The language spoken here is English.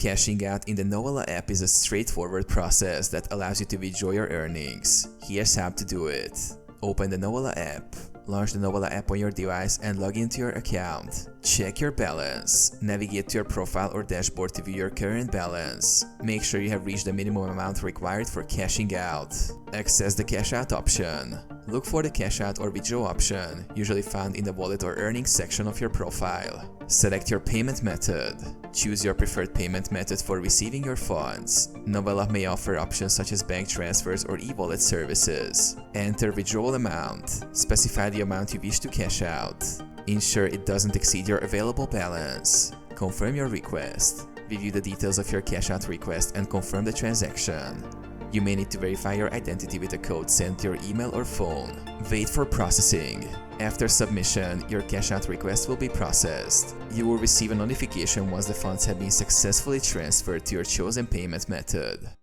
Cashing out in the Novelah app is a straightforward process that allows you to withdraw your earnings. Here's how to do it. Open the Novelah app. Launch the Novelah app on your device and log into your account. Check your balance. Navigate to your profile or dashboard to view your current balance. Make sure you have reached the minimum amount required for cashing out. Access the cash out option. Look for the cash out or withdraw option, usually found in the wallet or earnings section of your profile. Select your payment method. Choose your preferred payment method for receiving your funds. Novelah may offer options such as bank transfers or e-wallet services. Enter withdrawal amount. Specify the amount you wish to cash out. Ensure it doesn't exceed your available balance. Confirm your request. Review the details of your cash out request and confirm the transaction. You may need to verify your identity with a code sent to your email or phone. Wait for processing. After submission, your cash out request will be processed. You will receive a notification once the funds have been successfully transferred to your chosen payment method.